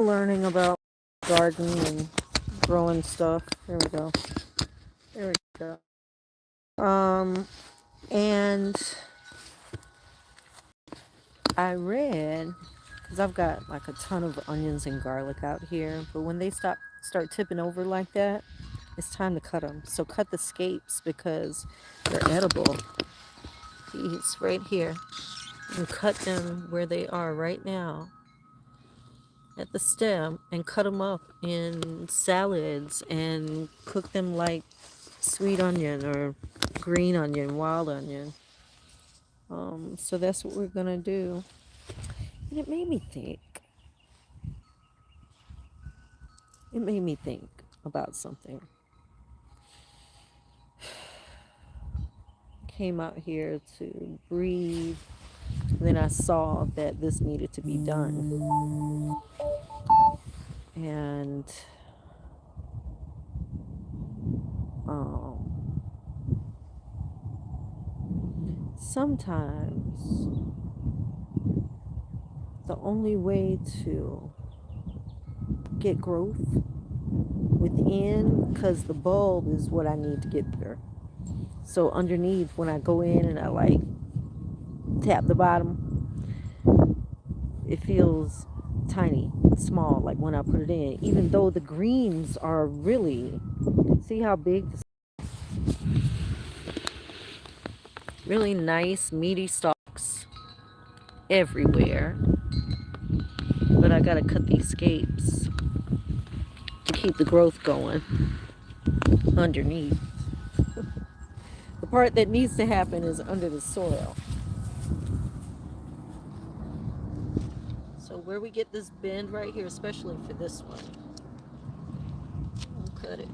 learning about garden and growing stuff. There we go. There we go. And I read because I've got like a ton of onions and garlic out here, but when they start tipping over like that, it's time to cut them. So cut the scapes because they're edible. These right here, and cut them where they are right now at the stem and cut them up in salads and cook them like sweet onion or green onion, wild onion. So that's what we're gonna do. And it made me think about something. Came out here to breathe. Then I saw that this needed to be done. And um, sometimes the only way to get growth within, because the bulb is what I need to get bigger. So underneath, when I go in and I like tap the bottom, it feels tiny, small, like when I put it in. Even though the greens are really, see how big, really nice, meaty stalks everywhere. But I gotta cut these scapes to keep the growth going underneath. The part that needs to happen is under the soil. So where we get this bend right here, especially for this one, I'll cut it.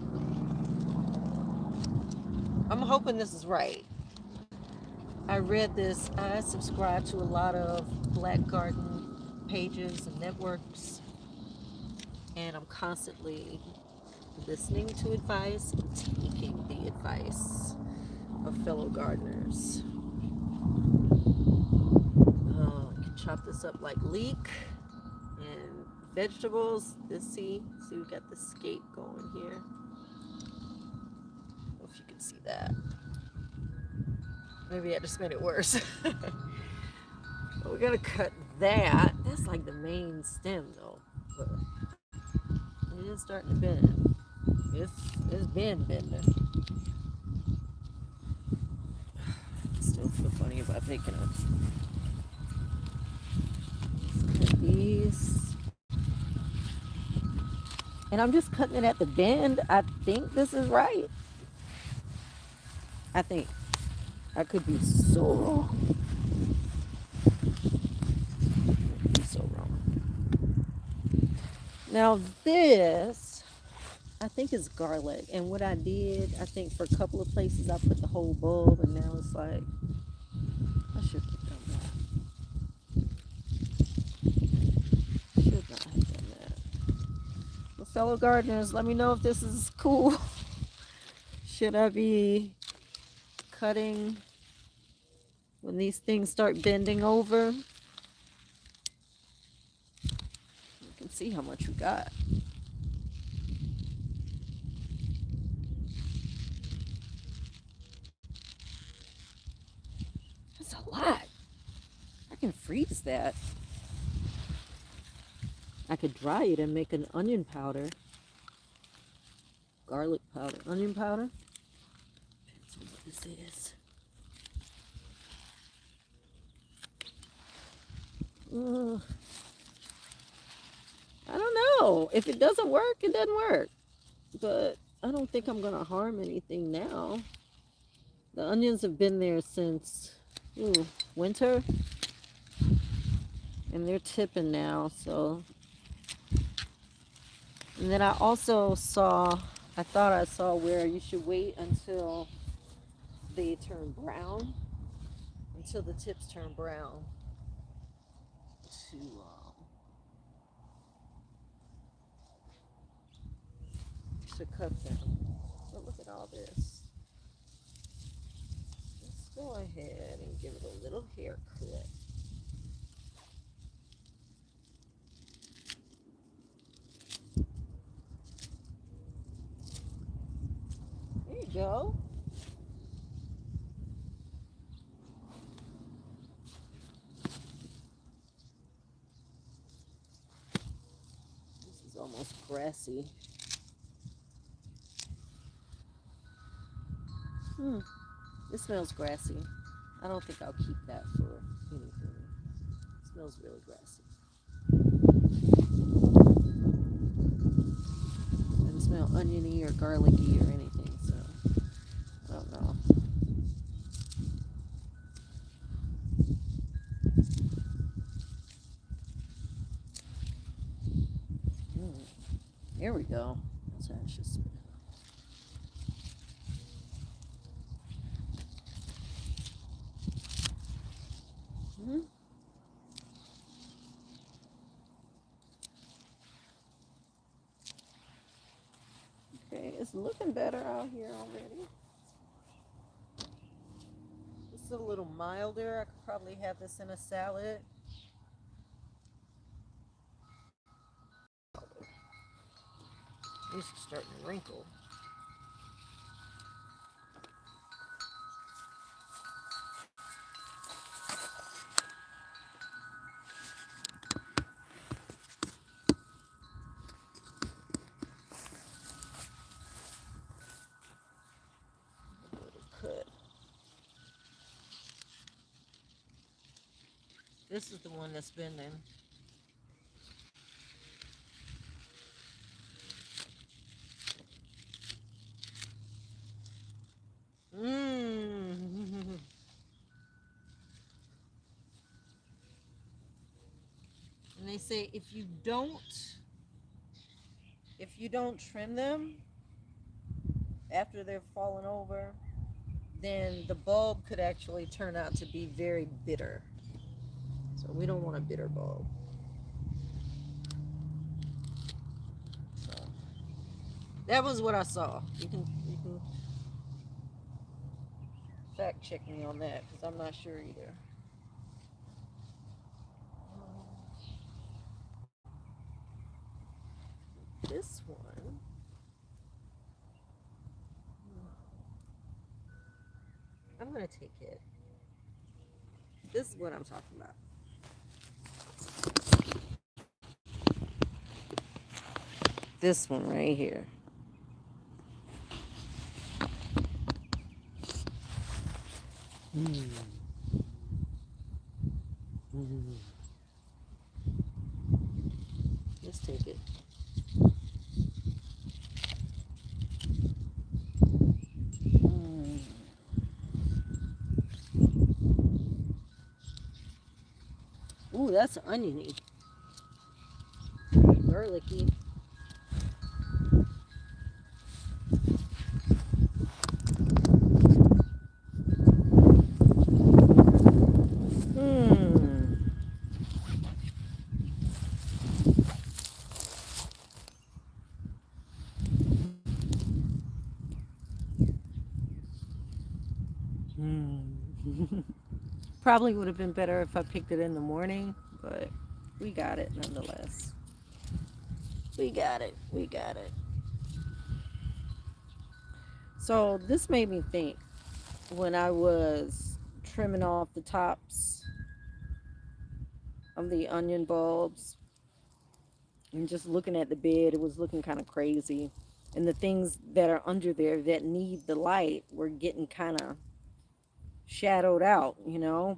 I'm hoping this is right. I read this. I subscribe to a lot of black garden pages and networks, and I'm constantly listening to advice and taking the advice of fellow gardeners. You can chop this up like leek and vegetables. See, we got the scape going here. I don't know if you can see that. Maybe I just made it worse. But we're gonna cut that. That's like the main stem though. But it is starting to bend. It's been bending. Still feel funny about picking them. Cut these. And I'm just cutting it at the bend. I think this is right. I think. I could be so wrong. So wrong. Now this, I think is garlic. And what I did, I think for a couple of places I put the whole bulb, and now it's like, I should have done that. Should not have done that. Well, fellow gardeners, let me know if this is cool. Should I be cutting when these things start bending over? You can see how much we got. That's a lot. I can freeze that. I could dry it and make an onion powder. Garlic powder. Onion powder? Depends on what this is. I don't know. If it doesn't work, it doesn't work. But I don't think I'm going to harm anything now. The onions have been there since winter. And they're tipping now, so. And then I also saw, I thought I saw where you should wait until they turn brown, until the tips turn brown to cut them. But look at all this. Let's go ahead and give it a little haircut. go. This is almost grassy. It smells grassy. I don't think I'll keep that for anything. It smells really grassy. Doesn't smell oniony or garlicky or anything, so I don't know. There we go. That's how it should smell. Mm-hmm. Okay, it's looking better out here already. It's a little milder. I could probably have this in a salad. These are starting to wrinkle. A little cut. This is the one that's been in. Mmm. And they say if you don't trim them after they've fallen over, then the bulb could actually turn out to be very bitter. So we don't want a bitter bulb. So that was what I saw. You can fact check me on that because I'm not sure either. This one, I'm gonna take it. This is what I'm talking about. This one right here. Mm. Mm. Let's take it. Mm. Ooh, that's oniony, garlicky. Hmm. Hmm. Probably would have been better if I picked it in the morning, but we got it nonetheless. We got it. We got it. So this made me think when I was trimming off the tops of the onion bulbs and just looking at the bed, it was looking kind of crazy. And the things that are under there that need the light were getting kind of shadowed out,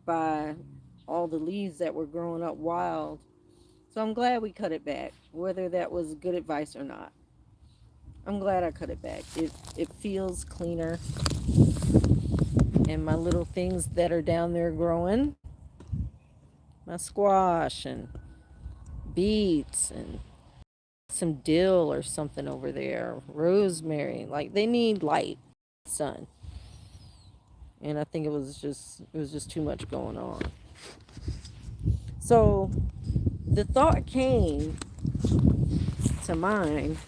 by all the leaves that were growing up wild. So I'm glad we cut it back, whether that was good advice or not. I'm glad I cut it back. It feels cleaner, and my little things that are down there growing, my squash and beets and some dill or something over there, rosemary, like they need light, sun. And I think it was just too much going on. So the thought came to mind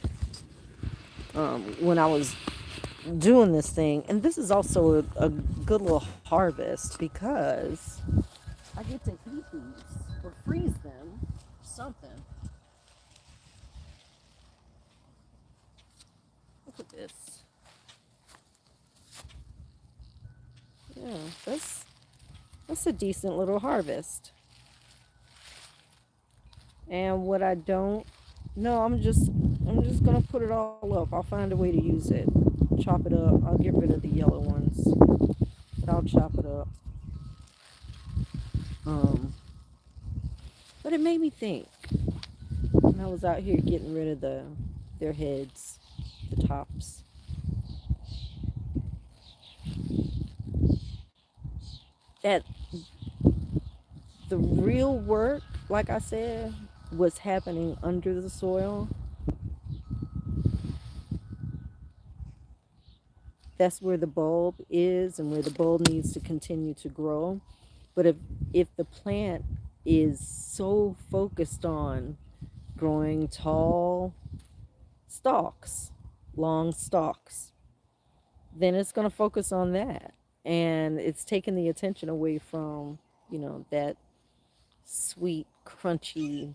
when I was doing this thing, and this is also a good little harvest because I get to eat these or freeze them, something. Look at this. Yeah, that's a decent little harvest. And what I don't, no, I'm just gonna put it all up. I'll find a way to use it. Chop it up. I'll get rid of the yellow ones, but I'll chop it up. Um, but it made me think when I was out here getting rid of their heads, the tops. That the real work, like I said, was happening under the soil. That's where the bulb is and where the bulb needs to continue to grow. But if the plant is so focused on growing tall stalks, long stalks, then it's going to focus on that. And it's taking the attention away from, that sweet, crunchy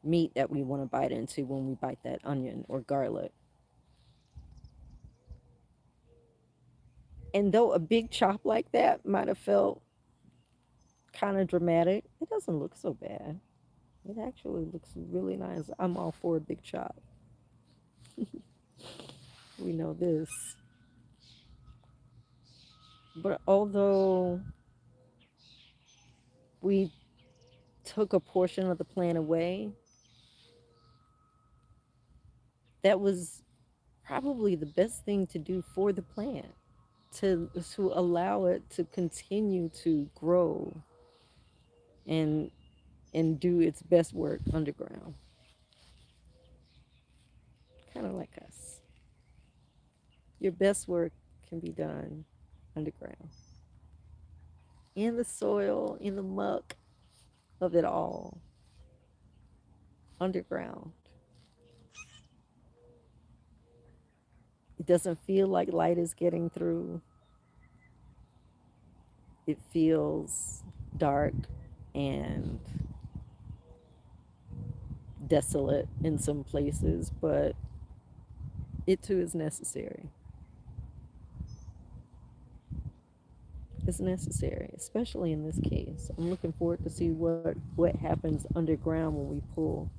meat that we want to bite into when we bite that onion or garlic. And though a big chop like that might have felt kind of dramatic, it doesn't look so bad. It actually looks really nice. I'm all for a big chop. We know this. But although we took a portion of the plant away, that was probably the best thing to do for the plant to allow it to continue to grow and and do its best work underground, kind of like us. Your best work can be done underground, in the soil, in the muck of it all, underground. It doesn't feel like light is getting through. It feels dark and desolate in some places, but it too is necessary. It's necessary, especially in this case. I'm looking forward to see what happens underground when we pull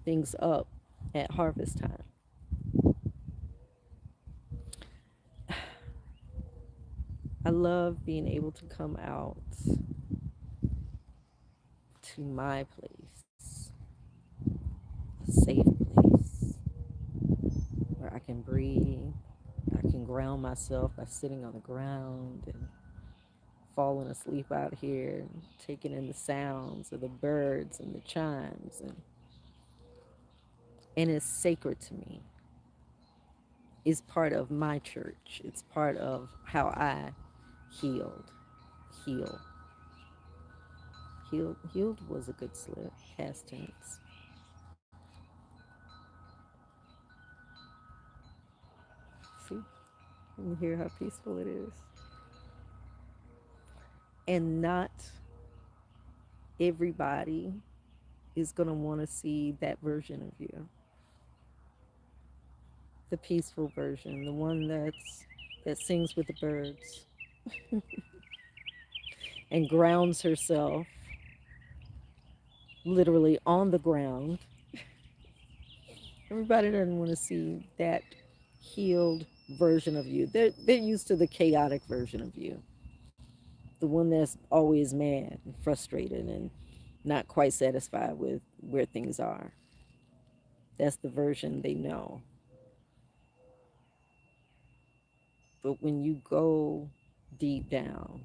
things up at harvest time. I love being able to come out to my place, a safe place where I can breathe. I can ground myself by sitting on the ground and falling asleep out here and taking in the sounds of the birds and the chimes, and it's sacred to me. It's part of my church. It's part of how I healed. Heal. Healed was a good slip. Past tense. See? You hear how peaceful it is. And not everybody is going to want to see that version of you. The peaceful version, the one that sings with the birds and grounds herself literally on the ground. Everybody doesn't want to see that healed version of you. They're used to the chaotic version of you, the one that's always mad and frustrated and not quite satisfied with where things are. That's the version they know. But when you go deep down,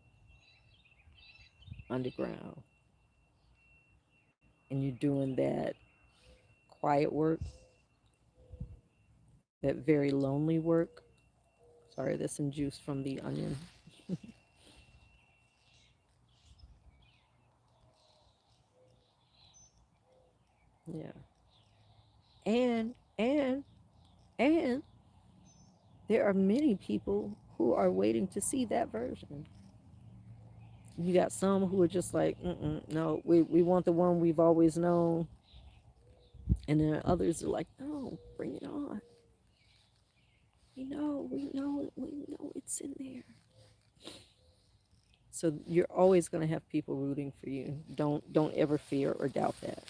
underground, and you're doing that quiet work, that very lonely work. Sorry, there's some juice from the onion. Yeah. And and there are many people who are waiting to see that version. You got some who are just like, no, we want the one we've always known. And then others are like, no, bring it on. We know it's in there. So you're always going to have people rooting for you. Don't ever fear or doubt that.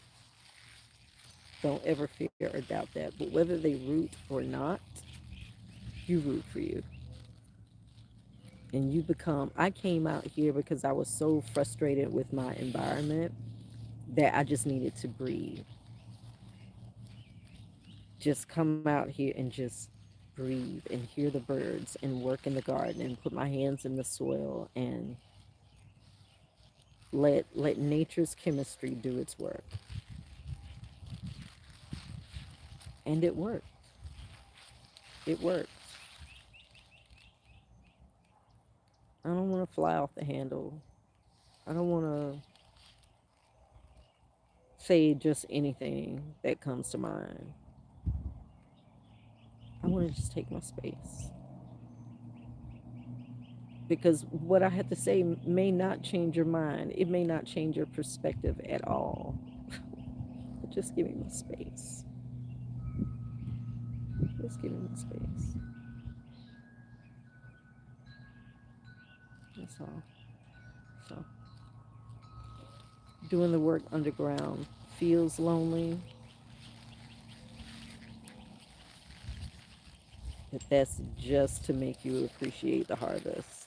Don't ever fear or doubt that. But whether they root or not, you root for you. And you become, I came out here because I was so frustrated with my environment that I just needed to breathe. Just come out here and just breathe and hear the birds and work in the garden and put my hands in the soil and let nature's chemistry do its work. And it worked. It worked. I don't want to fly off the handle. I don't want to say just anything that comes to mind. I want to just take my space. Because what I have to say may not change your mind, it may not change your perspective at all. But just give me my space. Just give me my space. That's all. So, doing the work underground feels lonely, but that's just to make you appreciate the harvest.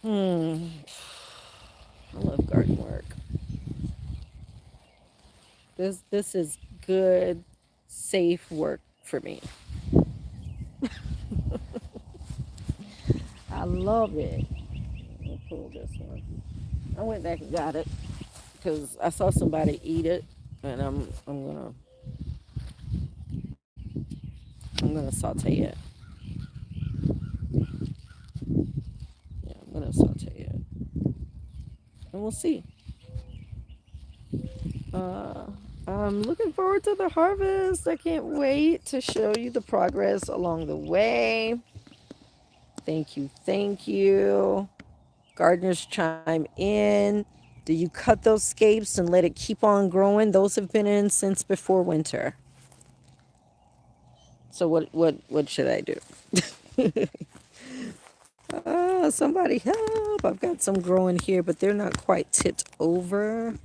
Hmm. I love garden work. This is good, safe work for me. I love it. I'll pull this one. I went back and got it because I saw somebody eat it, and I'm gonna saute it. Yeah, I'm gonna saute it, and we'll see. Uh, I'm looking forward to the harvest. I can't wait to show you the progress along the way. Thank you, thank you. Gardeners chime in. Do you cut those scapes and let it keep on growing? Those have been in since before winter. So what should I do? Somebody help. I've got some growing here, but they're not quite tipped over.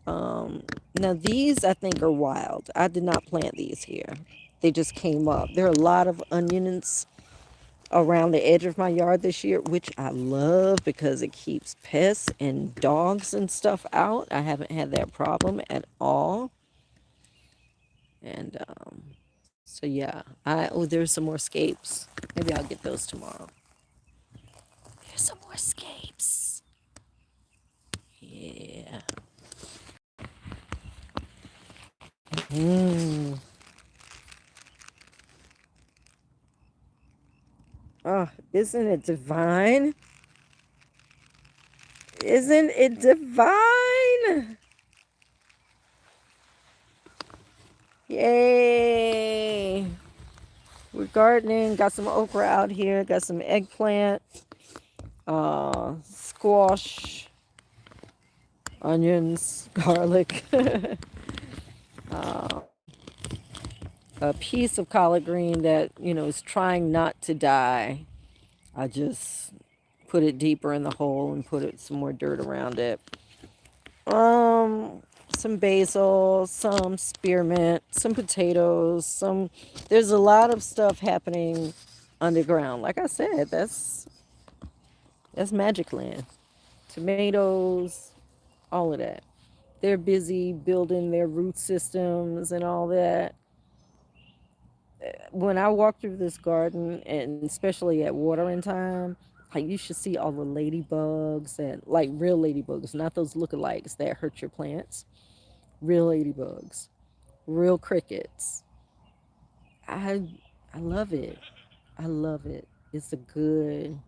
Now these I think are wild. I did not plant these here. They just came up. There are a lot of onions around the edge of my yard this year, which I love because it keeps pests and dogs and stuff out. I haven't had that problem at all. And so yeah, I oh there's some more scapes. Maybe I'll get those tomorrow. There's some more scapes. Yeah. Mmm. Oh, isn't it divine? Isn't it divine? Yay. We're gardening. Got some okra out here. Got some eggplant, squash, onions, garlic, uh, a piece of collard green that, is trying not to die. I just put it deeper in the hole and put some more dirt around it. Um, some basil, some spearmint, some potatoes, there's a lot of stuff happening underground. Like I said, that's magic land. Tomatoes, all of that. They're busy building their root systems and all that. When I walk through this garden, and especially at watering time, like you should see all the ladybugs and like real ladybugs, not those lookalikes that hurt your plants. Real ladybugs, real crickets. I I love it. I love it. It's a good,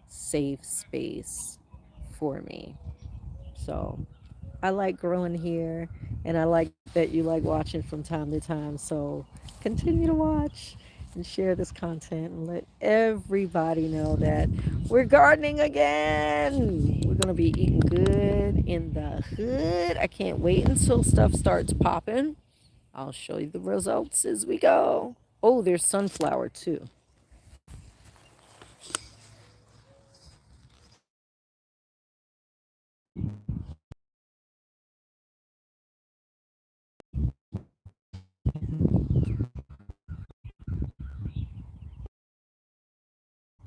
safe space for me. So I like growing here, and I like that you like watching from time to time. So continue to watch and share this content and let everybody know that we're gardening again. We're going to be eating good in the hood. I can't wait until stuff starts popping. I'll show you the results as we go. Oh, there's sunflower too.